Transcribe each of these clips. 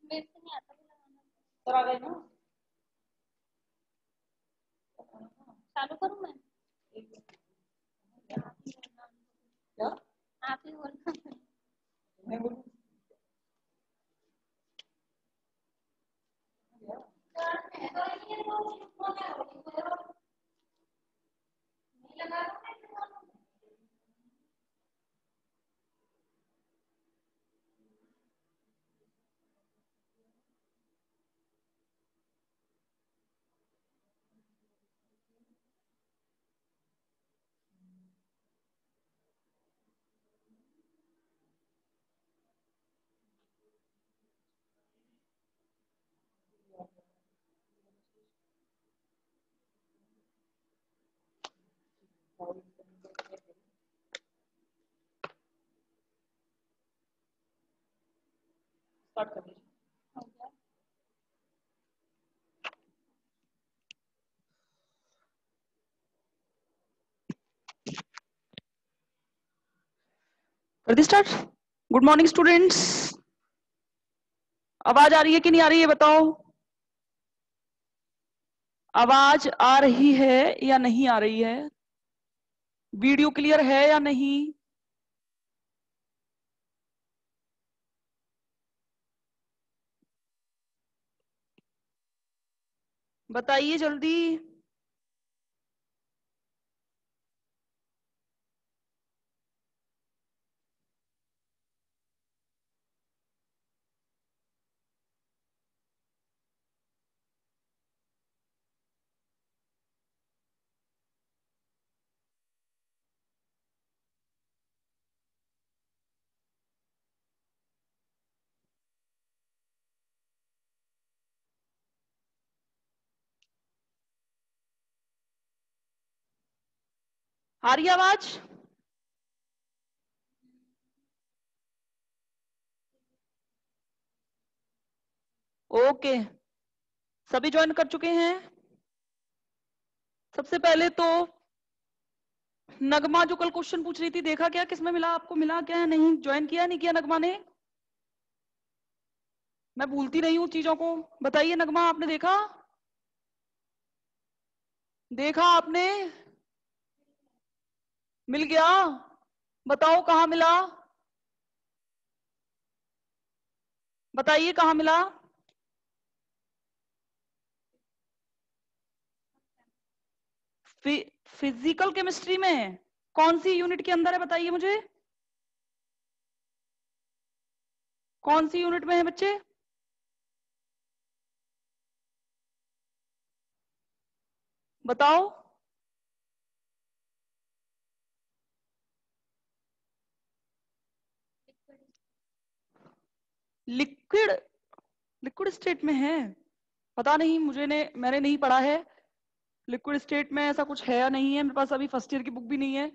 मेरे से नहीं आता लगाना। आ गए ना, चालू करूँ मैं? क्या आप ही बोलना। मैं बोलूं? स्टार्ट कर दीजिए। कर दी स्टार्ट। Good morning students. आवाज आ रही है कि नहीं आ रही है बताओ। आवाज आ रही है या नहीं आ रही है? वीडियो क्लियर है या नहीं? बताइए जल्दी। आ रही है आवाज? ओके, सभी ज्वाइन कर चुके हैं। सबसे पहले तो नगमा जो कल क्वेश्चन पूछ रही थी, देखा क्या? किसमें मिला? आपको मिला क्या है? नहीं ज्वाइन किया नहीं किया नगमा ने? मैं भूलती नहीं हूँ चीजों को। बताइए नगमा, आपने देखा? देखा आपने? मिल गया? बताओ कहाँ मिला? बताइए कहाँ मिला? फिजिकल केमिस्ट्री में? कौन सी यूनिट के अंदर है बताइए मुझे। कौन सी यूनिट में है बच्चे? बताओ। लिक्विड? लिक्विड स्टेट में है? पता नहीं मुझे, मैंने नहीं पढ़ा है। लिक्विड स्टेट में ऐसा कुछ है या नहीं है? मेरे पास अभी फर्स्ट ईयर की बुक भी नहीं है,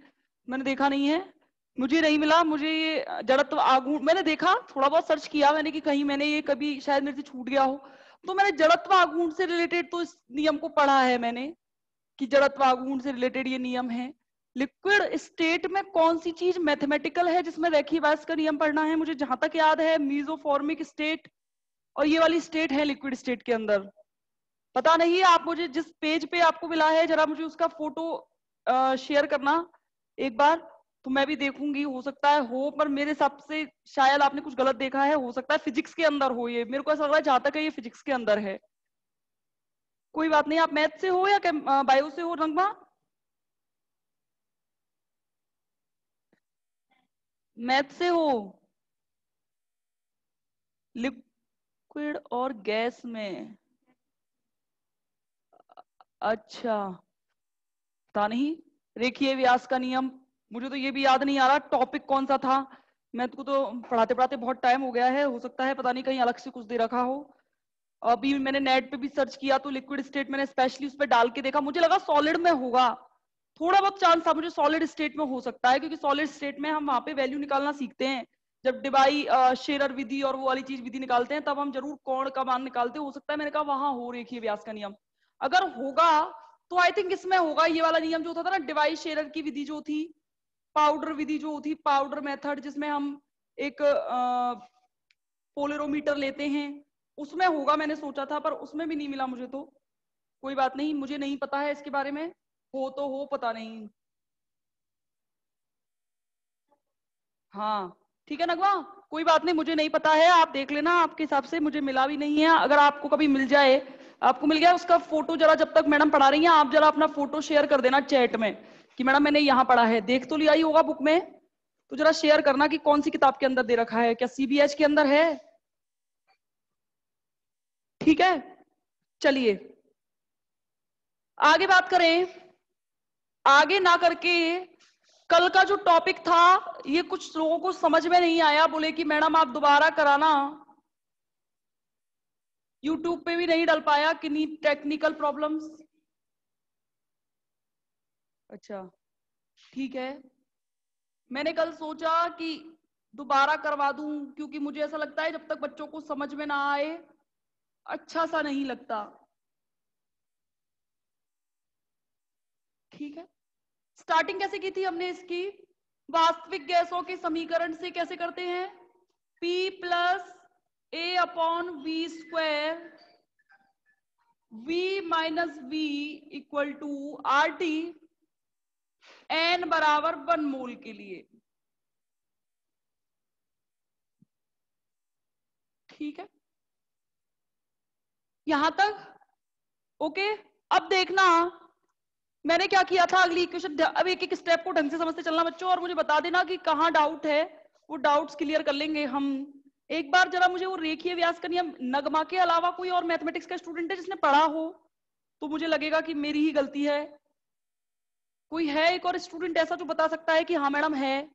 मैंने देखा नहीं है। मुझे नहीं मिला। मुझे ये जड़त्व आघूर्ण मैंने देखा, थोड़ा बहुत सर्च किया मैंने कि कहीं मैंने ये कभी शायद मेरे से छूट गया हो। तो मैंने जड़त्व आघूर्ण से रिलेटेड तो इस नियम को पढ़ा है मैंने, कि जड़त्व आघूर्ण से रिलेटेड ये नियम है। लिक्विड स्टेट में कौन सी चीज मैथमेटिकल है जिसमें रेखीय व्यास का नियम पढ़ना है? मुझे जहां तक याद है मीजोफॉर्मिक स्टेट, और ये वाली स्टेट है लिक्विड स्टेट के अंदर। पता नहीं, आप मुझे जिस पेज पे आपको मिला है जरा मुझे उसका फोटो शेयर करना एक बार, तो मैं भी देखूंगी। हो सकता है हो, पर मेरे हिसाब से शायद आपने कुछ गलत देखा है। हो सकता है फिजिक्स के अंदर हो, ये मेरे को ऐसा लग रहा है जहां तक है ये फिजिक्स के अंदर है। कोई बात नहीं। आप मैथ से हो या बायो से हो रंगमा? मैथ से हो? लिक्विड और गैस में? अच्छा, पता नहीं। रेखीय व्यास का नियम, मुझे तो ये भी याद नहीं आ रहा टॉपिक कौन सा था। मैथ को तो पढ़ाते पढ़ाते बहुत टाइम हो गया है, हो सकता है पता नहीं कहीं अलग से कुछ दे रखा हो। अभी मैंने नेट पे भी सर्च किया तो लिक्विड स्टेट मैंने स्पेशली उस पर डाल के देखा, मुझे लगा सॉलिड में होगा। थोड़ा बहुत चांस था मुझे सॉलिड स्टेट में हो सकता है, क्योंकि सॉलिड स्टेट में हम वहां पे वैल्यू निकालना सीखते हैं। जब डिबाई शेरर विधि और वो वाली चीज विधि निकालते हैं तब हम जरूर कोण का मान निकालते हैं। हो सकता है, मैंने कहा वहां हो रेखीय व्यास का नियम। अगर होगा तो आई थिंक इसमें होगा ये वाला नियम जो होता था ना, डिवाई शेरर की विधि जो थी, पाउडर विधि जो थी, पाउडर मेथड, जिसमें हम एक पोलरोमीटर लेते हैं उसमें होगा मैंने सोचा था, पर उसमें भी नहीं मिला मुझे। तो कोई बात नहीं, मुझे नहीं पता है इसके बारे में, हो तो हो, पता नहीं। हाँ ठीक है नगवा, कोई बात नहीं, मुझे नहीं पता है, आप देख लेना। आपके हिसाब से मुझे मिला भी नहीं है। अगर आपको कभी मिल जाए, आपको मिल गया उसका फोटो, जरा जब तक मैडम पढ़ा रही हैं आप जरा अपना फोटो शेयर कर देना चैट में कि मैडम मैंने यहाँ पढ़ा है। देख तो लिया ही होगा बुक में, तो जरा शेयर करना कि कौन सी किताब के अंदर दे रखा है, क्या सीबीएच के अंदर है। ठीक है, चलिए आगे बात करें। आगे ना करके कल का जो टॉपिक था, ये कुछ लोगों को समझ में नहीं आया, बोले कि मैडम आप दोबारा कराना। यूट्यूब पे भी नहीं डल पाया, किन्हीं टेक्निकल प्रॉब्लम्स। अच्छा ठीक है, मैंने कल सोचा कि दोबारा करवा दूं, क्योंकि मुझे ऐसा लगता है जब तक बच्चों को समझ में ना आए अच्छा सा नहीं लगता। ठीक है, स्टार्टिंग कैसे की थी हमने इसकी? वास्तविक गैसों के समीकरण से कैसे करते हैं? P plus a upon V square, V minus V equal to R T, n बराबर 1 मोल के लिए। ठीक है, यहां तक ओके। अब देखना मैंने क्या किया था, अगली इक्वेशन। अब एक एक स्टेप को ढंग से समझते चलना बच्चों, और मुझे बता देना कि कहाँ डाउट है, वो डाउट्स क्लियर कर लेंगे हम। एक बार जरा मुझे वो रेखीय व्यास का नियम, नगमा के अलावा कोई और मैथमेटिक्स का स्टूडेंट है जिसने पढ़ा हो, तो मुझे लगेगा कि मेरी ही गलती है। कोई है एक और स्टूडेंट ऐसा जो बता सकता है कि हाँ मैडम है?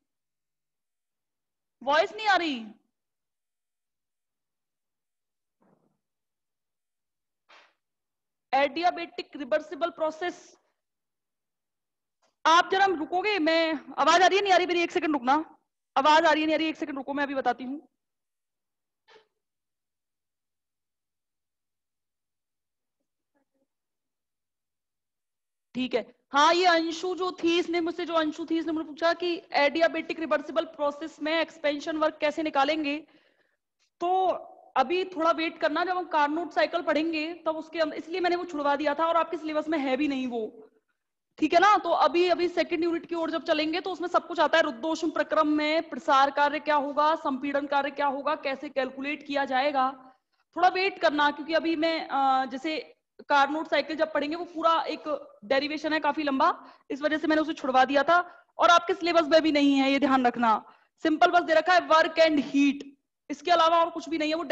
वॉइस नहीं आ रही? एडियाबेटिक रिवर्सिबल प्रोसेस, आप जरा रुकोगे? मैं, आवाज आ रही है नहीं आ रही मेरी? एक सेकंड रुकना, आवाज आ रही है नहीं आ रही? एक सेकंड रुको, मैं अभी बताती हूँ। ठीक है, हाँ ये अंशु जो थी, इसने मुझसे, जो अंशु थी, इसने मुझे पूछा कि एडियाबेटिक रिवर्सिबल प्रोसेस में एक्सपेंशन वर्क कैसे निकालेंगे। तो अभी थोड़ा वेट करना, जब हम कार्नोट साइकिल पढ़ेंगे तब उसके अंदर, इसलिए मैंने वो छुड़वा दिया था, और आपके सिलेबस में है भी नहीं वो। ठीक है ना? तो अभी अभी सेकंड यूनिट की ओर जब चलेंगे तो उसमें सब कुछ आता है। रुद्धोष्म प्रक्रम में प्रसार कार्य क्या होगा, संपीड़न कार्य क्या होगा, कैसे कैलकुलेट किया जाएगा। थोड़ा वेट करना, क्योंकि अभी मैं जैसे कार्नोट साइकिल जब पढ़ेंगे वो पूरा एक डेरिवेशन है काफी लंबा, इस वजह से मैंने उसे छुड़वा दिया था। और आपके सिलेबस में भी नहीं है, ये ध्यान रखना। सिंपल बस दे रखा है वर्क एंड हीट, इसके अलावा और कुछ भी नहीं है। वो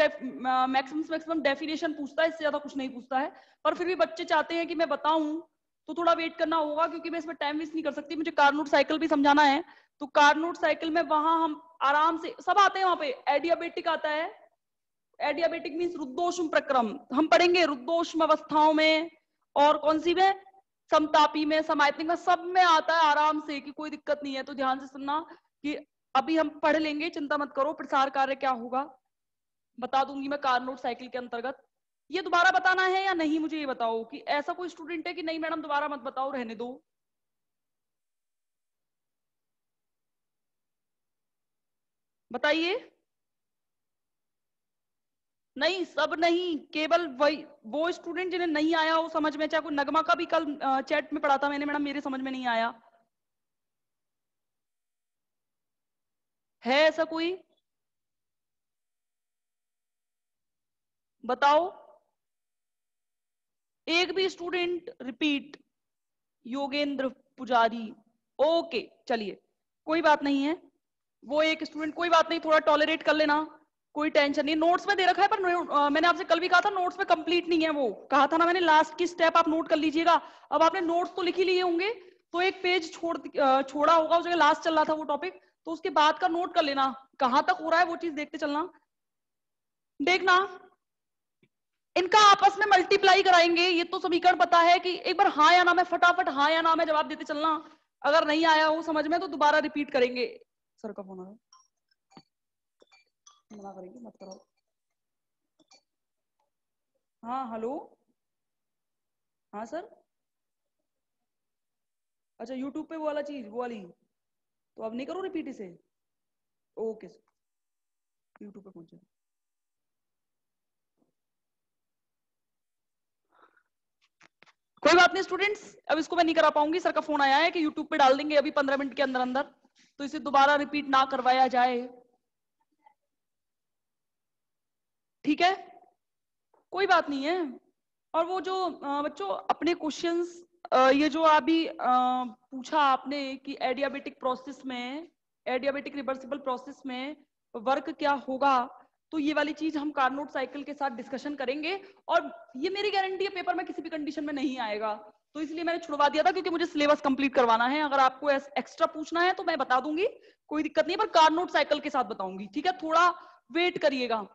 मैक्सिमम मैक्सिमम डेफिनेशन पूछता है, इससे ज्यादा कुछ नहीं पूछता है। पर फिर भी बच्चे चाहते हैं कि मैं बताऊं, तो थोड़ा वेट करना होगा, क्योंकि मैं इसमें टाइम वेस्ट नहीं कर सकती, मुझे कार्नोट साइकिल भी समझाना है। तो कार्नोट साइकिल में वहां हम आराम से सब आते हैं, वहां पे एडियाबेटिक आता है। एडियाबेटिक मींस रुद्धोष्म प्रक्रम हम पढ़ेंगे, रुद्धोष्म अवस्थाओं में, और कौन सी में, समतापी में, समायतनिक में, सब में आता है आराम से, कि कोई दिक्कत नहीं है। तो ध्यान से सुनना कि अभी हम पढ़ लेंगे, चिंता मत करो। प्रसार कार्य क्या होगा बता दूंगी मैं कार्नोट साइकिल के अंतर्गत। ये दोबारा बताना है या नहीं, मुझे ये बताओ कि ऐसा कोई स्टूडेंट है कि नहीं मैडम दोबारा मत बताओ, रहने दो। बताइए। नहीं, सब नहीं, केवल वही, वो स्टूडेंट जिन्हें नहीं आया हो समझ में, चाहे कोई नगमा का भी कल चैट में पढ़ा था मैंने, मैडम मेरे समझ में नहीं आया, है ऐसा कोई? बताओ। एक भी स्टूडेंट रिपीट? योगेंद्र पुजारी, ओके चलिए, कोई बात नहीं है। वो एक स्टूडेंट, कोई बात नहीं, थोड़ा टॉलरेट कर लेना, कोई टेंशन नहीं। नोट्स में दे रखा है, पर मैंने आपसे कल भी कहा था नोट्स में कंप्लीट नहीं है, वो कहा था ना मैंने, लास्ट की स्टेप आप नोट कर लीजिएगा। अब आपने नोट्स तो लिख ही लिए होंगे, तो एक पेज छोड़ा होगा, उस जगह लास्ट चल रहा था वो टॉपिक, तो उसके बाद का नोट कर लेना, कहां तक हो रहा है वो चीज देखते चलना। देखना, इनका आपस में मल्टीप्लाई कराएंगे, ये तो समीकरण पता है कि एक बार हाँ या ना में फटाफट हाँ या ना में जवाब देते चलना। अगर नहीं आया हो समझ में तो दोबारा रिपीट करेंगे। सर का फोन आ रहा है, मना करेंगे, मत करो। हाँ हेलो। हाँ सर। अच्छा यूट्यूब पे वो वाला चीज, वो वाली, तो अब नहीं करो रिपीट इसे? ओके सर, यूट्यूब पे पहुंचे। कोई बात नहीं स्टूडेंट्स, अब इसको मैं नहीं करा पाऊंगी, सर का फोन आया है कि यूट्यूब पे डाल देंगे अभी 15 मिनट के अंदर अंदर, तो इसे दोबारा रिपीट ना करवाया जाए, ठीक है? कोई बात नहीं है। और वो जो बच्चों अपने क्वेश्चंस, ये जो अभी पूछा आपने कि एडियाबेटिक प्रोसेस में, एडियाबेटिक रिवर्सिबल प्रोसेस में वर्क क्या होगा, तो ये वाली चीज हम कार्नोट साइकिल के साथ डिस्कशन करेंगे। और ये मेरी गारंटी है पेपर में किसी भी कंडीशन में नहीं आएगा, तो इसलिए मैंने छुड़वा दिया था, क्योंकि मुझे सिलेबस कंप्लीट करवाना है। अगर आपको एक्स्ट्रा पूछना है तो मैं बता दूंगी, कोई दिक्कत नहीं है, पर कार्नोट साइकिल के साथ बताऊंगी, ठीक है? थोड़ा वेट करिएगा।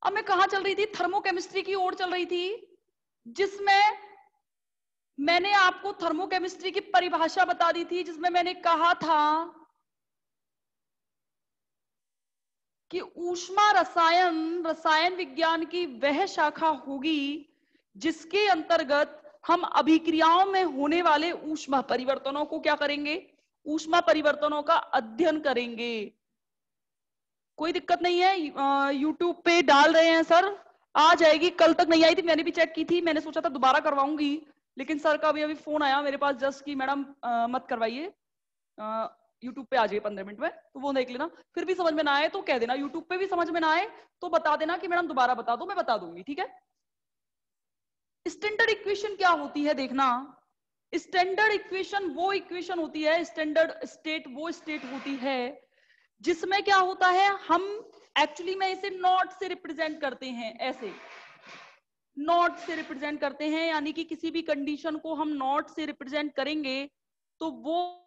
अब मैं कहां चल रही थी? थर्मोकेमिस्ट्री की ओर चल रही थी, जिसमें मैंने आपको थर्मोकेमिस्ट्री की परिभाषा बता दी थी, जिसमें मैंने कहा था कि ऊष्मा रसायन, रसायन विज्ञान की वह शाखा होगी जिसके अंतर्गत हम अभिक्रियाओं में होने वाले ऊष्मा परिवर्तनों को क्या करेंगे? ऊष्मा परिवर्तनों का अध्ययन करेंगे। कोई दिक्कत नहीं है, यूट्यूब पे डाल रहे हैं सर, आ जाएगी। कल तक नहीं आई थी, मैंने भी चेक की थी, मैंने सोचा था दोबारा करवाऊंगी, लेकिन सर का अभी फोन आया मेरे पास जस्ट कि मैडम मत करवाइए, यूट्यूब पे आ जाइए 15 मिनट में, तो वो देख लेना। फिर भी समझ में ना आए तो कह देना, यूट्यूब पे भी समझ में ना आए तो बता देना कि मैडम दोबारा बता दो, मैं बता दूंगी, ठीक है? स्टैंडर्ड इक्वेशन क्या होती है देखना। स्टैंडर्ड इक्वेशन वो इक्वेशन होती है, स्टैंडर्ड स्टेट वो स्टेट होती है जिसमें क्या होता है, हम एक्चुअली में इसे नॉट से रिप्रेजेंट करते हैं, ऐसे नॉट से रिप्रेजेंट करते हैं, यानी कि किसी भी कंडीशन को हम नॉट से रिप्रेजेंट करेंगे तो वो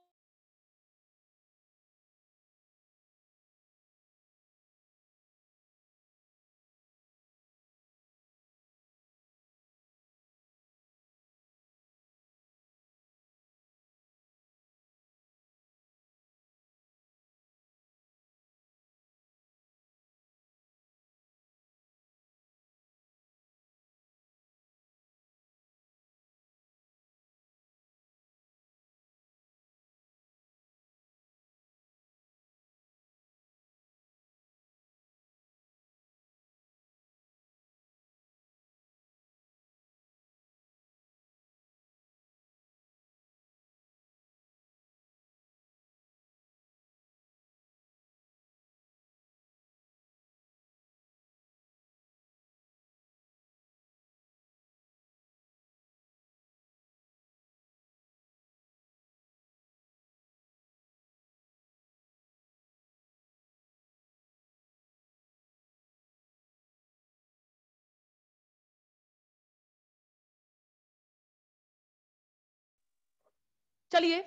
चलिए,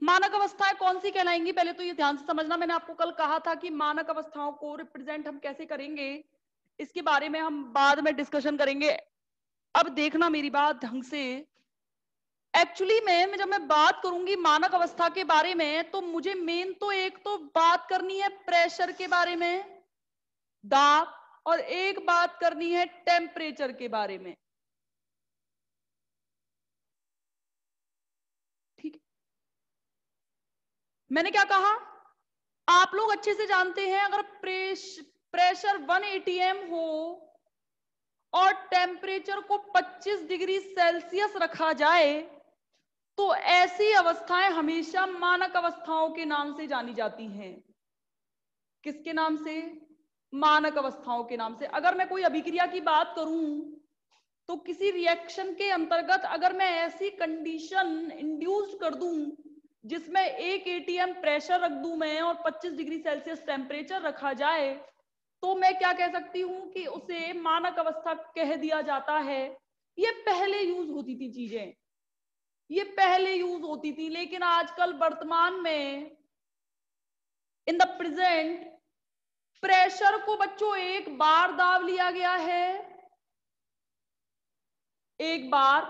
मानक अवस्थाएं कौन सी कहलाएंगी, पहले तो ये ध्यान से समझना। मैंने आपको कल कहा था कि मानक अवस्थाओं को रिप्रेजेंट हम कैसे करेंगे, इसके बारे में हम बाद में डिस्कशन करेंगे। अब देखना मेरी बात ढंग से। एक्चुअली में जब मैं बात करूंगी मानक अवस्था के बारे में, तो मुझे मेन तो एक तो बात करनी है प्रेशर के बारे में, दाब, और एक बात करनी है टेम्परेचर के बारे में, ठीक? मैंने क्या कहा, आप लोग अच्छे से जानते हैं, अगर प्रेशर 1 atm हो और टेम्परेचर को 25 डिग्री सेल्सियस रखा जाए, तो ऐसी अवस्थाएं हमेशा मानक अवस्थाओं के नाम से जानी जाती हैं। किसके नाम से? मानक अवस्थाओं के नाम से। अगर मैं कोई अभिक्रिया की बात करूं, तो किसी रिएक्शन के अंतर्गत अगर मैं ऐसी कंडीशन इंड्यूस कर दूं जिसमें 1 atm प्रेशर रख दूं मैं और 25 डिग्री सेल्सियस टेम्परेचर रखा जाए, तो मैं क्या कह सकती हूं कि उसे मानक अवस्था कह दिया जाता है। ये पहले यूज होती थी चीजें, ये पहले यूज होती थी, लेकिन आजकल वर्तमान में इन द प्रेजेंट प्रेशर को बच्चों एक बार दाब लिया गया है, एक बार,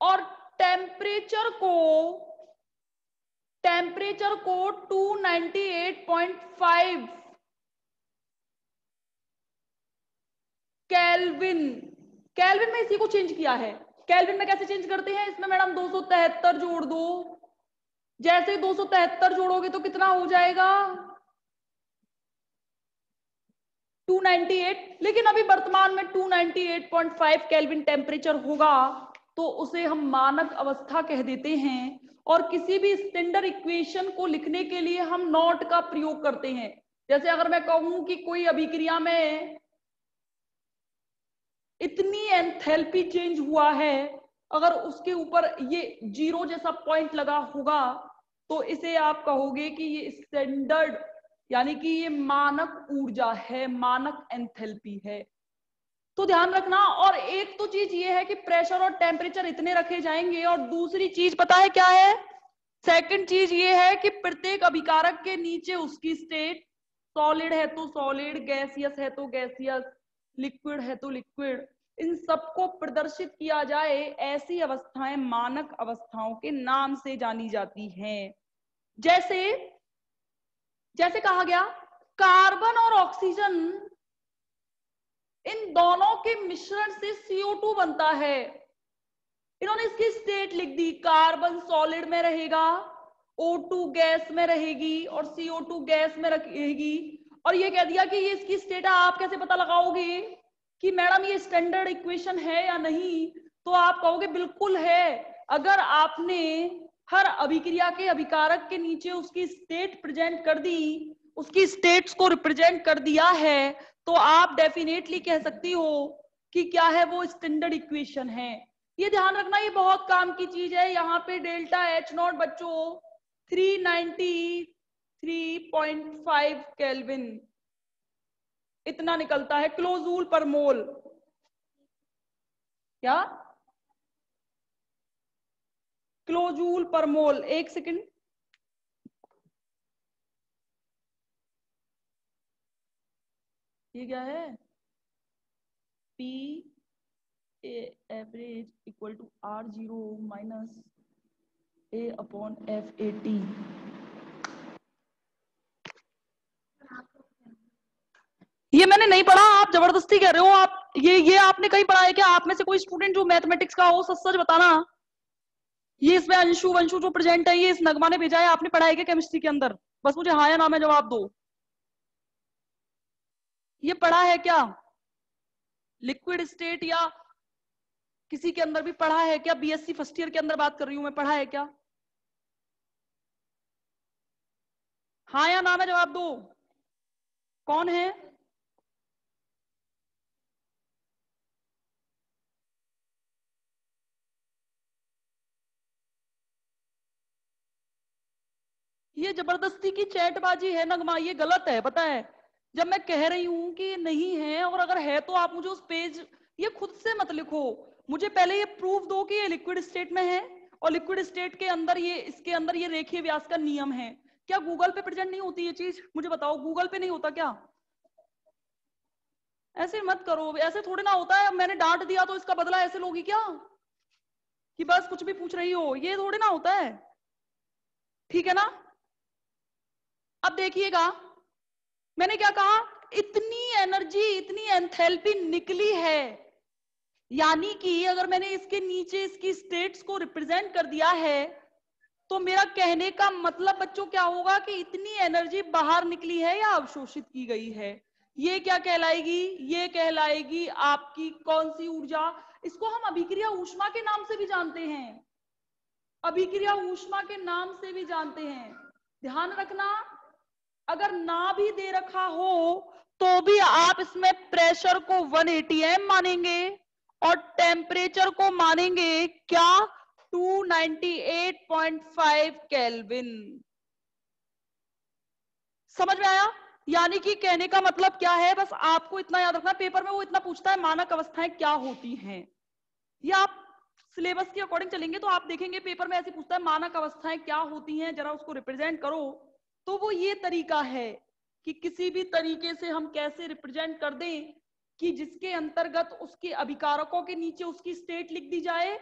और टेम्परेचर को 298.5 केल्विन, केल्विन में इसी को चेंज किया है। केल्विन में कैसे चेंज करते हैं, इसमें मैडम 273 जोड़ दो, जैसे 273 जोड़ोगे तो कितना हो जाएगा, 298, लेकिन अभी वर्तमान में 298.5 केल्विन टेम्परेचर होगा तो उसे हम मानक अवस्था कह देते हैं। और किसी भी स्टैंडर्ड इक्वेशन को लिखने के लिए हम नॉट का प्रयोग करते हैं। जैसे अगर मैं कहूं कि कोई अभिक्रिया में इतनी एंथैल्पी चेंज हुआ है, अगर उसके ऊपर ये 0 जैसा पॉइंट लगा होगा तो इसे आप कहोगे कि ये स्टैंडर्ड यानी कि ये मानक ऊर्जा है, मानक एंथैल्पी है। तो ध्यान रखना। और एक तो चीज ये है कि प्रेशर और टेम्परेचर इतने रखे जाएंगे, और दूसरी चीज पता है क्या है? सेकंड चीज ये है कि प्रत्येक अभिकारक के नीचे उसकी स्टेट, सॉलिड है तो सॉलिड, गैसियस है तो गैसियस, लिक्विड है तो लिक्विड, इन सबको प्रदर्शित किया जाए, ऐसी अवस्थाएं मानक अवस्थाओं के नाम से जानी जाती हैं। जैसे जैसे कहा गया कार्बन और ऑक्सीजन, इन दोनों के मिश्रण से CO2 बनता है। इन्होंने इसकी स्टेट लिख दी, कार्बन सॉलिड में रहेगा, O2 गैस में रहेगी और CO2 गैस में रहेगी। और ये कह दिया कि ये इसकी स्टेट है। आप कैसे पता लगाओगे कि मैडम ये स्टैंडर्ड इक्वेशन है या नहीं? तो आप कहोगे बिल्कुल है। अगर आपने हर अभिक्रिया के अभिकारक के नीचे उसकी स्टेट प्रेजेंट कर दी, उसकी स्टेट्स को रिप्रेजेंट कर दिया है, तो आप डेफिनेटली कह सकती हो कि क्या है वो स्टैंडर्ड इक्वेशन है। ये ध्यान रखना, ये बहुत काम की चीज है। यहाँ पे डेल्टा H नॉट बच्चों 393.5 केल्विन इतना निकलता है किलोजूल पर मोल। क्या? किलोजूल पर मोल। एक सेकंड, ये क्या है? P average equal to R0 minus A upon FAT। ये मैंने नहीं पढ़ा, आप जबरदस्ती कह रहे हो। आप ये आपने कहीं पढ़ा है क्या? आप में से कोई स्टूडेंट जो मैथमेटिक्स का हो, सच सच बताना। ये इसमें अंशु वंशु जो प्रेजेंट है, ये इस नगमा ने भेजा है, आपने पढ़ा है क्या केमिस्ट्री के अंदर? बस मुझे हाँ या ना में जवाब दो। ये पढ़ा है क्या? लिक्विड स्टेट या किसी के अंदर भी पढ़ा है क्या? BSc फर्स्ट ईयर के अंदर बात कर रही हूं मैं, पढ़ा है क्या? हाँ या ना में जवाब दो। कौन है? ये जबरदस्ती की चैटबाजी है नगमा, ये गलत है, पता है। जब मैं कह रही हूं कि नहीं है, और अगर है तो आप मुझे उस पेज, ये खुद से मत लिखो, मुझे पहले ये प्रूफ दो कि ये लिक्विड स्टेट में है, और लिक्विड स्टेट के अंदर ये, इसके अंदर ये रेखीय व्यास का नियम है। क्या गूगल पे प्रेजेंट नहीं होती ये चीज? मुझे बताओ, गूगल पे नहीं होता क्या? ऐसे मत करो, ऐसे थोड़ी ना होता है। मैंने डांट दिया तो इसका बदला ऐसे लोगी क्या कि बस कुछ भी पूछ रही हो? ये थोड़ी ना होता है, ठीक है ना? अब देखिएगा, मैंने क्या कहा? इतनी एनर्जी, इतनी एंथैल्पी निकली है, यानी कि अगर मैंने इसके नीचे इसकी स्टेट्स को रिप्रेजेंट कर दिया है, तो मेरा कहने का मतलब बच्चों क्या होगा कि इतनी एनर्जी बाहर निकली है या अवशोषित की गई है। ये क्या कहलाएगी? ये कहलाएगी आपकी कौन सी ऊर्जा? इसको हम अभिक्रिया ऊष्मा के नाम से भी जानते हैं, अभिक्रिया ऊष्मा के नाम से भी जानते हैं। ध्यान रखना, अगर ना भी दे रखा हो तो भी आप इसमें प्रेशर को 180 m मानेंगे और टेम्परेचर को मानेंगे क्या? 298.5 केल्विन। समझ में आया? यानी कि कहने का मतलब क्या है, बस आपको इतना याद रखना, पेपर में वो इतना पूछता है मानक अवस्थाएं क्या होती हैं, या आप सिलेबस के अकॉर्डिंग चलेंगे तो आप देखेंगे पेपर में ऐसे पूछता है मानक अवस्थाएं क्या होती हैं, जरा उसको रिप्रेजेंट करो। तो वो ये तरीका है कि किसी भी तरीके से हम कैसे रिप्रेजेंट कर दें कि जिसके अंतर्गत उसके अभिकारकों के नीचे उसकी स्टेट लिख दी जाए,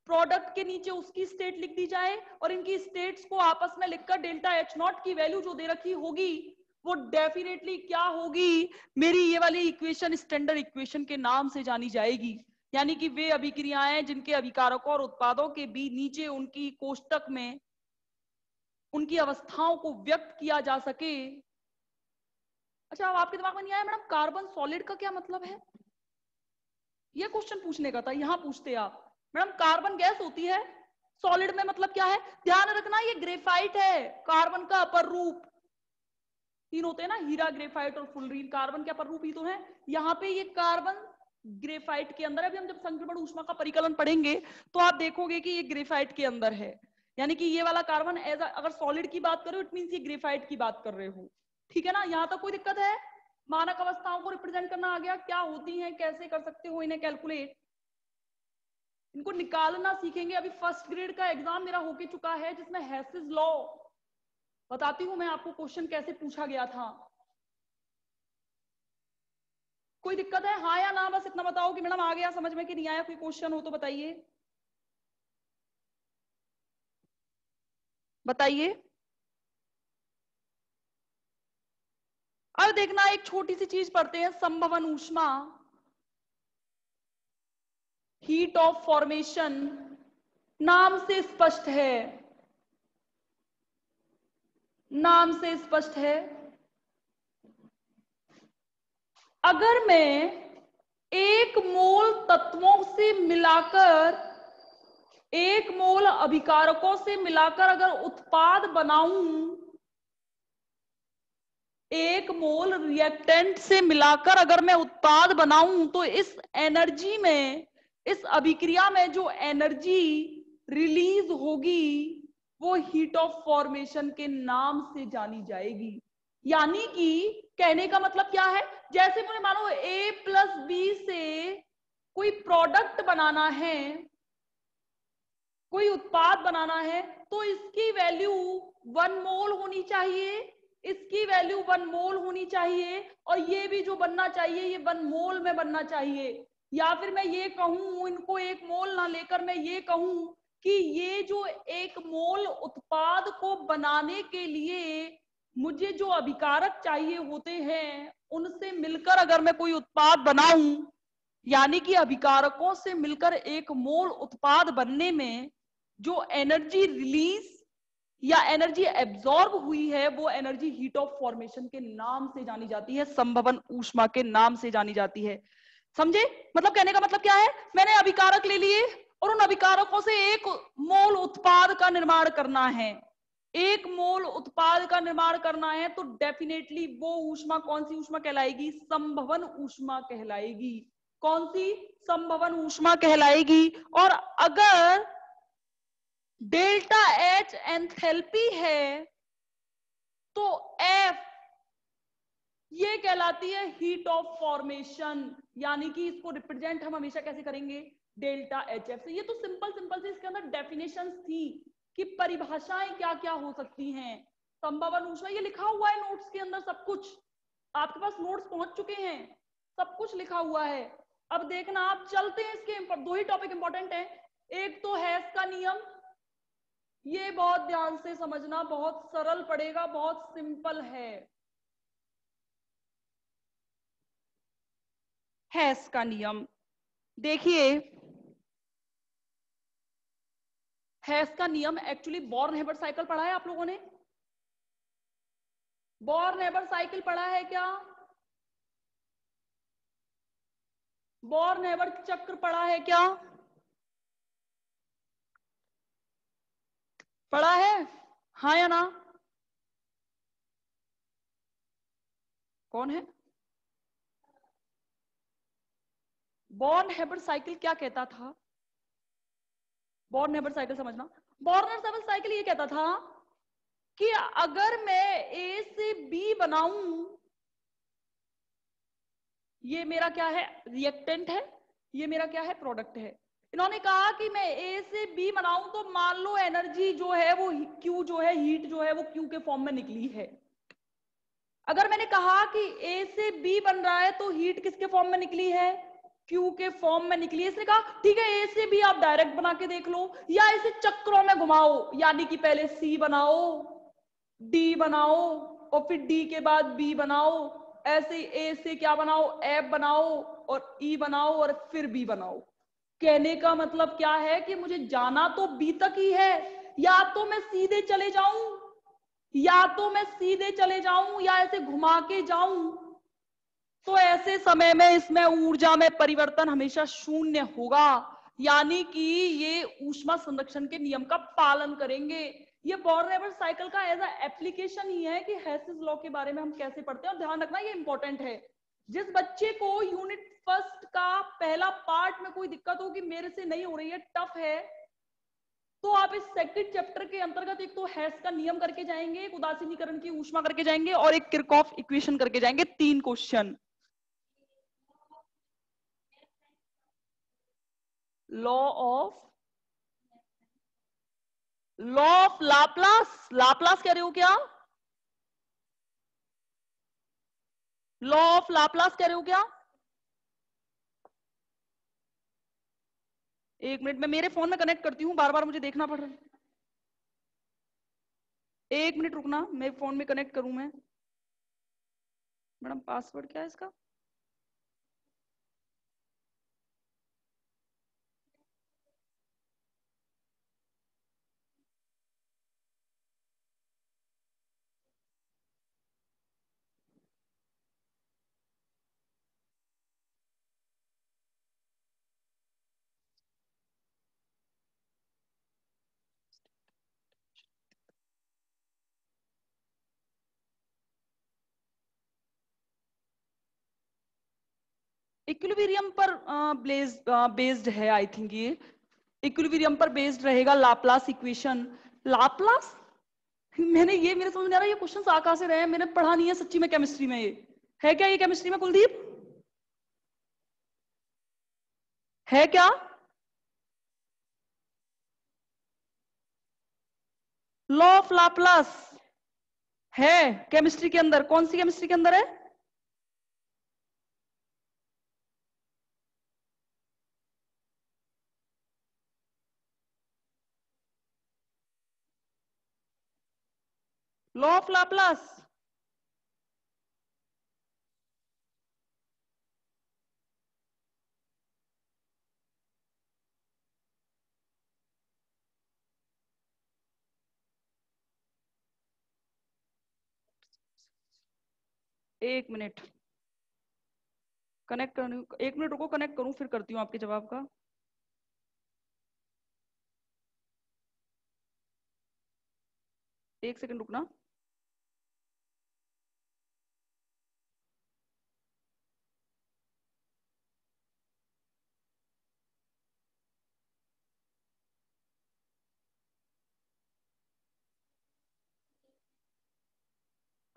प्रोडक्ट के नीचे उसकी स्टेट लिख दी जाए, और इनकी स्टेट्स को आपस में लिखकर डेल्टा H नॉट की वैल्यू जो दे रखी होगी वो डेफिनेटली क्या होगी? मेरी ये वाली इक्वेशन स्टैंडर्ड इक्वेशन के नाम से जानी जाएगी। यानी कि वे अभिक्रियाएं जिनके अभिकारकों और उत्पादों के भी नीचे उनकी कोष्टक में उनकी अवस्थाओं को व्यक्त किया जा सके, अच्छा, अब आपके दिमाग में नहीं आया मैडम कार्बन सॉलिड का क्या मतलब है? ये क्वेश्चन पूछने का था, यहां पूछते आप। मैडम कार्बन गैस होती है, सॉलिड में मतलब क्या है? ध्यान रखना ये ग्रेफाइट है, कार्बन का अपर रूप। तीन होते हैं ना, हीरा, ग्रेफाइट और फुलरीन, कार्बन के अपर रूप ही तो है। यहाँ पे ये कार्बन ग्रेफाइट के अंदर, अभी हम जब संक्रमण ऊष्मा का परिकलन पढ़ेंगे तो आप देखोगे कि ये ग्रेफाइट के अंदर है, यानी कि ये वाला कार्बन एज अगर सॉलिड की बात करो इट मीन ये ग्रेफाइट की बात कर रहे हो, ठीक है ना? यहाँ तक कोई दिक्कत है? मानक अवस्थाओं को रिप्रेजेंट करना आ गया, क्या होती हैं, कैसे कर सकते हो इन्हें कैलकुलेट, इनको निकालना सीखेंगे। अभी फर्स्ट ग्रेड का एग्जाम मेरा होके चुका है जिसमें हेसिस लॉ, बताती हूं मैं आपको क्वेश्चन कैसे पूछा गया था। कोई दिक्कत है हाँ या ना? बस इतना बताओ कि मैडम आ गया समझ में कि नहीं आया, कोई क्वेश्चन हो तो बताइए, बताइए। अब देखना एक छोटी सी चीज पढ़ते हैं, संभवन ऊष्मा, हीट ऑफ फॉर्मेशन, नाम से स्पष्ट है, नाम से स्पष्ट है। अगर मैं एक मोल तत्वों से मिलाकर, एक मोल अभिकारकों से मिलाकर अगर उत्पाद बनाऊं, एक मोल रिएक्टेंट से मिलाकर अगर मैं उत्पाद बनाऊं, तो इस एनर्जी में, इस अभिक्रिया में जो एनर्जी रिलीज होगी वो हीट ऑफ फॉर्मेशन के नाम से जानी जाएगी। यानी कि कहने का मतलब क्या है, जैसे मुझे मानो A प्लस बी से कोई प्रोडक्ट बनाना है, कोई उत्पाद बनाना है, तो इसकी वैल्यू 1 मोल होनी चाहिए, इसकी वैल्यू 1 मोल होनी चाहिए, और ये भी जो बनना चाहिए ये 1 मोल में बनना चाहिए। या फिर मैं ये कहूं, इनको 1 मोल ना लेकर मैं ये कहूं कि ये जो 1 मोल उत्पाद को बनाने के लिए मुझे जो अभिकारक चाहिए होते हैं उनसे मिलकर अगर मैं कोई उत्पाद बनाऊं, यानी कि अभिकारकों से मिलकर 1 मोल उत्पाद बनने में जो एनर्जी रिलीज या एनर्जी एब्जॉर्ब हुई है वो एनर्जी हीट ऑफ फॉर्मेशन के नाम से जानी जाती है, संभवन ऊष्मा के नाम से जानी जाती है। समझे? मतलब कहने का मतलब क्या है, मैंने अभिकारक ले लिए और उन अभिकारकों से 1 मोल उत्पाद का निर्माण करना है, 1 मोल उत्पाद का निर्माण करना है, तो डेफिनेटली वो ऊष्मा कौन सी ऊष्मा कहलाएगी? संभवन ऊष्मा कहलाएगी। कौन सी? संभवन ऊष्मा कहलाएगी। और अगर डेल्टा एच एंथैल्पी है तो एफ ये कहलाती है हीट ऑफ फॉर्मेशन, यानी कि इसको रिप्रेजेंट हम हमेशा कैसे करेंगे? डेल्टा एच एफ से। ये तो सिंपल सिंपल से इसके अंदर डेफिनेशंस थी कि परिभाषाएं क्या क्या हो सकती हैं। संभवन ऊष्मा ये लिखा हुआ है नोट्स के अंदर, सब कुछ आपके पास नोट्स पहुंच चुके हैं, सब कुछ लिखा हुआ है। अब देखना, आप चलते हैं, इसके 2 ही टॉपिक इंपॉर्टेंट है। एक तो हेस का नियम, ये बहुत ध्यान से समझना, बहुत सरल पड़ेगा, बहुत सिंपल है। हेस का नियम देखिए, हेस का नियम एक्चुअली बॉर्न-हेबर साइकिल पढ़ा है आप लोगों ने? बॉर्न-हेबर साइकिल पढ़ा है क्या? बॉर्न-हेबर चक्र पढ़ा है क्या? पढ़ा है हाँ या ना? कौन है? बॉर्न-हेबर साइकिल क्या कहता था? बॉर्न-हेबर साइकिल समझना, बॉर्न-हेबर साइकिल ये कहता था कि अगर मैं ए से बी बनाऊं, ये मेरा क्या है? रिएक्टेंट है, ये मेरा क्या है? प्रोडक्ट है। इन्होंने कहा कि मैं ए से बी बनाऊं तो मान लो एनर्जी जो है वो क्यू जो है, हीट जो है वो क्यू के फॉर्म में निकली है। अगर मैंने कहा कि ए से बी बन रहा है तो हीट किसके फॉर्म में निकली है? क्यू के फॉर्म में निकली है। इसने कहा ठीक है ए से बी आप डायरेक्ट बना के देख लो या इसे चक्रों में घुमाओ, यानी कि पहले सी बनाओ, डी बनाओ और फिर डी के बाद बी बनाओ, ऐसे ए से क्या बनाओ? एफ बनाओ और ई बनाओ और फिर बी बनाओ। कहने का मतलब क्या है कि मुझे जाना तो बी तक ही है, या तो मैं सीधे चले जाऊं या तो मैं सीधे चले जाऊं या ऐसे घुमा के जाऊं, तो ऐसे समय में इसमें ऊर्जा में परिवर्तन हमेशा शून्य होगा, यानी कि ये ऊष्मा संरक्षण के नियम का पालन करेंगे। ये बॉर्न-रेवर्स साइकिल का एज एप्लीकेशन ही है कि हेसिस लॉ के बारे में हम कैसे पढ़ते हैं। और ध्यान रखना ये इंपॉर्टेंट है, जिस बच्चे को यूनिट फर्स्ट का पहला पार्ट में कोई दिक्कत हो कि मेरे से नहीं हो रही है, टफ है, तो आप इस सेकंड चैप्टर के अंतर्गत एक तो हेस का नियम करके जाएंगे, एक उदासीनीकरण की ऊष्मा करके जाएंगे और एक किरचॉफ इक्वेशन करके जाएंगे। 3 question. Law of Laplace, Laplace कह रहे हो क्या? लॉ ऑफ लाप्लास कह रहे हो क्या? एक मिनट, मैं मेरे फोन में कनेक्ट करती हूँ, बार बार मुझे देखना पड़ रहा है। एक मिनट रुकना, मेरे फोन में कनेक्ट करूं मैं। मैडम पासवर्ड क्या है इसका? इक्विलिब्रियम पर बेस्ड है आई थिंक। ये इक्विलिब्रियम पर बेस्ड रहेगा लाप्लास इक्वेशन। लाप्लास, मैंने ये मेरे समझ में आ रहा है, ये क्वेश्चन आ कहां से रहे हैं, मैंने पढ़ा नहीं है सच्ची में केमिस्ट्री में। ये है क्या? ये केमिस्ट्री में कुलदीप है क्या? लॉ ऑफ लाप्लास है केमिस्ट्री के अंदर? कौन सी केमिस्ट्री के अंदर है? Law of Laplace. एक मिनट कनेक्ट करनी, एक मिनट रुको, कनेक्ट करूं फिर करती हूँ आपके जवाब का। एक सेकंड रुकना।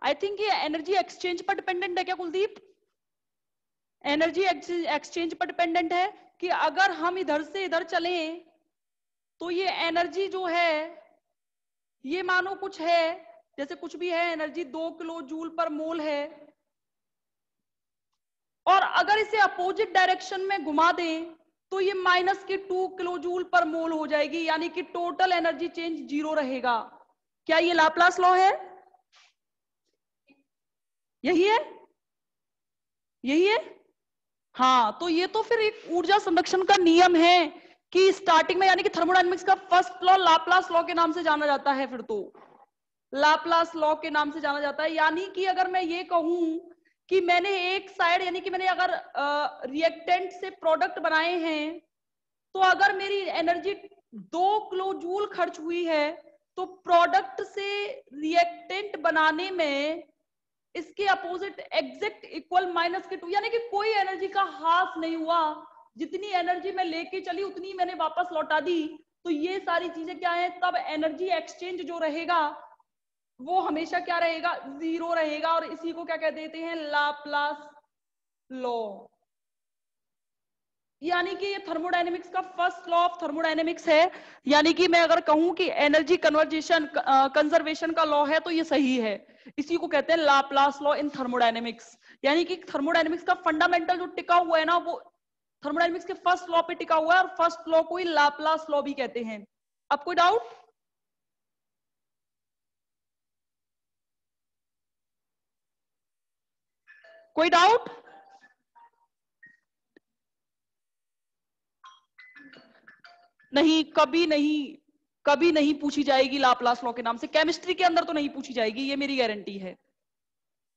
आई थिंक ये एनर्जी एक्सचेंज पर डिपेंडेंट है क्या कुलदीप? एनर्जी एक्सचेंज पर डिपेंडेंट है कि अगर हम इधर से इधर चलें तो ये एनर्जी जो है, ये मानो कुछ है, जैसे कुछ भी है, एनर्जी 2 किलो जूल पर मोल है, और अगर इसे अपोजिट डायरेक्शन में घुमा दें तो ये माइनस के 2 किलो जूल पर मोल हो जाएगी, यानी कि टोटल एनर्जी चेंज 0 रहेगा। क्या ये लाप्लास लॉ है? यही है, यही है। हाँ, तो ये तो फिर एक ऊर्जा संरक्षण का नियम है कि स्टार्टिंग में, यानी कि थर्मोडायनेमिक्स का फर्स्ट लॉ लाप्लास लॉ के नाम से जाना जाता है। फिर तो लाप्लास लॉ के नाम से जाना जाता है, यानी कि अगर मैं ये कहूं कि मैंने एक साइड, यानी कि मैंने अगर रिएक्टेंट से प्रोडक्ट बनाए हैं, तो अगर मेरी एनर्जी 2 किलो जूल खर्च हुई है, तो प्रोडक्ट से रिएक्टेंट बनाने में इसके अपोजिट एग्जैक्ट इक्वल माइनस के 2, यानी कि कोई एनर्जी का हाफ नहीं हुआ। जितनी एनर्जी मैं लेके चली उतनी मैंने वापस लौटा दी। तो ये सारी चीजें क्या है, तब एनर्जी एक्सचेंज जो रहेगा वो हमेशा क्या रहेगा, 0 रहेगा। और इसी को क्या कह देते हैं, लाप्लास लॉ। यानी कि ये थर्मोडायनेमिक्स का फर्स्ट लॉ ऑफ थर्मोडायनेमिक्स है। यानी कि मैं अगर कहूं कि एनर्जी कन्वर्जेशन कंजर्वेशन का लॉ है तो ये सही है। इसी को कहते हैं लाप्लास लॉ इन थर्मोडायनेमिक्स। यानी कि थर्मोडायनेमिक्स का फंडामेंटल जो टिका हुआ है ना, वो थर्मोडायनेमिक्स के फर्स्ट लॉ पे टिका हुआ है, और फर्स्ट लॉ को ही लाप्लास लॉ भी कहते हैं। अब कोई डाउट? कोई डाउट? नहीं, कभी नहीं। कभी नहीं पूछी जाएगी लाप्लास लॉ के नाम से, केमिस्ट्री के अंदर तो नहीं पूछी जाएगी, ये मेरी गारंटी है।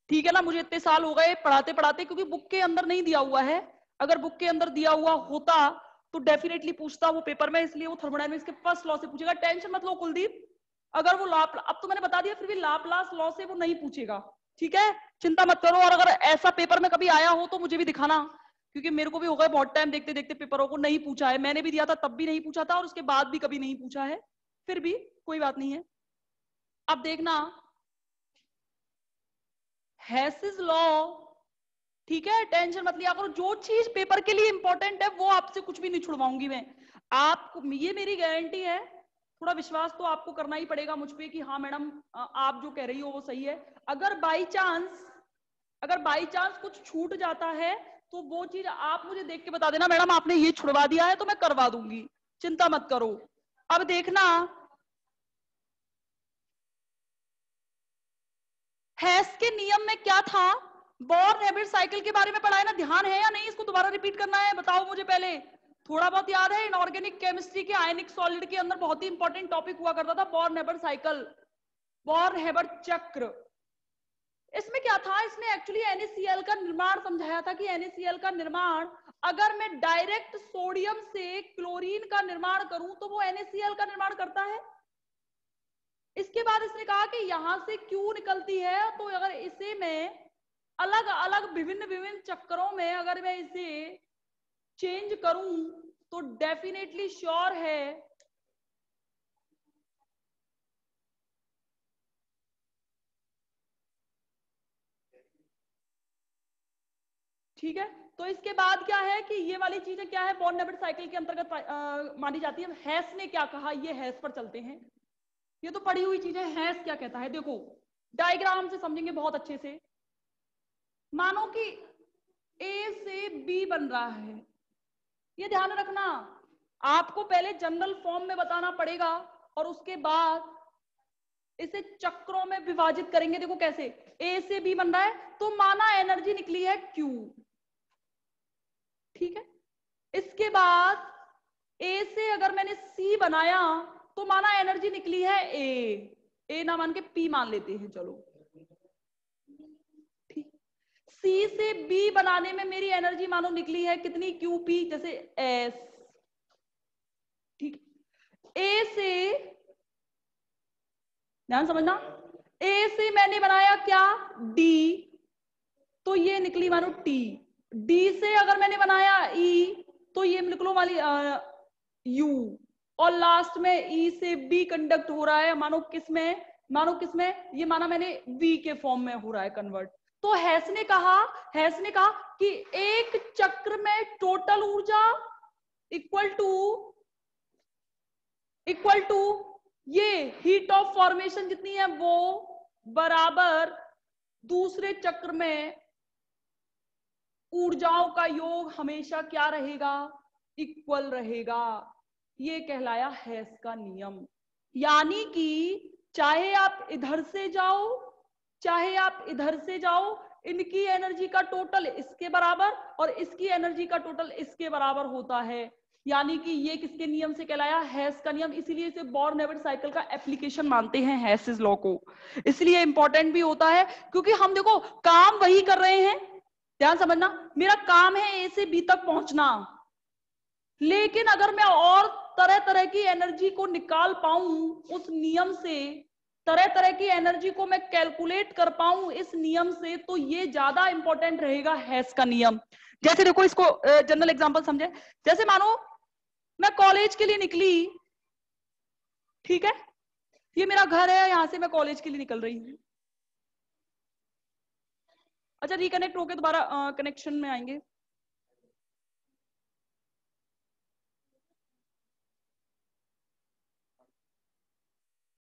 ठीक है ना, मुझे इतने साल हो गए पढ़ाते पढ़ाते, क्योंकि बुक के अंदर नहीं दिया हुआ है। अगर बुक के अंदर दिया हुआ होता तो डेफिनेटली पूछता वो पेपर में, इसलिए वो थर्मोडायनेमिक्स के फर्स्ट लॉ से पूछेगा। टेंशन मत लो कुलदीप, अगर वो अब तो मैंने बता दिया, फिर भी लाप्लास लॉ से वो नहीं पूछेगा, ठीक है, चिंता मत करो। और अगर ऐसा पेपर में कभी आया हो तो मुझे भी दिखाना, क्योंकि मेरे को भी हो गया बहुत टाइम देखते देखते पेपरों को, नहीं पूछा है, मैंने भी दिया था तब भी नहीं पूछा था, और उसके बाद भी कभी नहीं पूछा है, फिर भी कोई बात नहीं है। अब देखना हेसिस लॉ, ठीक है, टेंशन मत लिया करो, जो चीज पेपर के लिए इंपॉर्टेंट है वो आपसे कुछ भी नहीं छुड़वाऊंगी मैं, आपको, ये मेरी गारंटी है। थोड़ा विश्वास तो आपको करना ही पड़ेगा मुझ पे कि हाँ मैडम आप जो कह रही हो वो सही है। अगर बाई चांस कुछ छूट जाता है तो वो चीज आप मुझे देख के बता देना, मैडम आपने ये छुड़वा दिया है, तो मैं करवा दूंगी, चिंता मत करो। अब देखना हेस के नियम में क्या था, बोर्न-हैबिट साइकिल के बारे में पढ़ा है ना, ध्यान है या नहीं, इसको दोबारा रिपीट करना है, बताओ मुझे पहले। थोड़ा बहुत याद है, इनऑर्गेनिक केमिस्ट्री के आयनिक सॉलिड के अंदर बहुत ही इंपॉर्टेंट टॉपिक हुआ करता था, बोर्न-हैबिट साइकिल, बोर्न-हैबिट चक्र। इसमें क्या था, इसने एक्चुअली NaCl का निर्माण समझाया था कि NaCl का निर्माण, अगर मैं डायरेक्ट सोडियम से क्लोरीन का निर्माण करूं तो वो NaCl का निर्माण करता है। इसके बाद इसने कहा कि यहां से Q निकलती है, तो अगर इसे मैं अलग अलग विभिन्न विभिन्न चक्करों में अगर मैं इसे चेंज करूं तो डेफिनेटली श्योर है ठीक है। तो इसके बाद क्या है कि ये वाली चीजें क्या है, बोर्न-हैबिट साइकिल के अंतर्गत मानी जाती है। हैस ने क्या कहा, ये हैस पर चलते हैं, ये तो पढ़ी हुई चीजें, हैस क्या कहता है, देखो डायग्राम से समझेंगे बहुत अच्छे से। मानो कि ए से बी बन रहा है, ये ध्यान रखना, आपको पहले जनरल फॉर्म में बताना पड़ेगा और उसके बाद इसे चक्रों में विभाजित करेंगे। देखो कैसे, ए से बी बन रहा है तो माना एनर्जी निकली है Q, ठीक है। इसके बाद ए से अगर मैंने C बनाया तो माना एनर्जी निकली है ए ना मान के P मान लेते हैं, चलो ठीक। C से B बनाने में मेरी एनर्जी मानो निकली है कितनी, QP, जैसे S, ठीक। ए से, ध्यान समझना, ए से मैंने बनाया क्या, D, तो ये निकली मानो T। D से अगर मैंने बनाया E तो ये निकलो वाली U, और लास्ट में E से B कंडक्ट हो रहा है, मानो किसमें, ये माना मैंने V के फॉर्म में हो रहा है कन्वर्ट। तो हैस ने कहा कि एक चक्र में टोटल ऊर्जा इक्वल टू ये हीट ऑफ फॉर्मेशन जितनी है वो बराबर दूसरे चक्र में ऊर्जाओं का योग हमेशा क्या रहेगा, इक्वल रहेगा। ये कहलाया हैस का नियम। यानी कि चाहे आप इधर से जाओ चाहे आप इधर से जाओ, इनकी एनर्जी का टोटल इसके बराबर और इसकी एनर्जी का टोटल इसके बराबर होता है। यानी कि ये किसके नियम से कहलाया, हैस का नियम। इसीलिए इसे बोर्न-हैबिट साइकिल का एप्लीकेशन मानते हैं हैसेस लॉ को। इसलिए इंपॉर्टेंट भी होता है क्योंकि हम देखो काम वही कर रहे हैं, ध्यान समझना, मेरा काम है ए से बी तक पहुंचना, लेकिन अगर मैं और तरह तरह की एनर्जी को निकाल पाऊं उस नियम से, तरह तरह की एनर्जी को मैं कैलकुलेट कर पाऊं इस नियम से, तो ये ज्यादा इंपॉर्टेंट रहेगा हैस का नियम। जैसे देखो, इसको जनरल एग्जांपल समझे, जैसे मानो मैं कॉलेज के लिए निकली, ठीक है, ये मेरा घर है, यहां से मैं कॉलेज के लिए निकल रही हूं। अच्छा, रिकनेक्ट होके दोबारा कनेक्शन में आएंगे।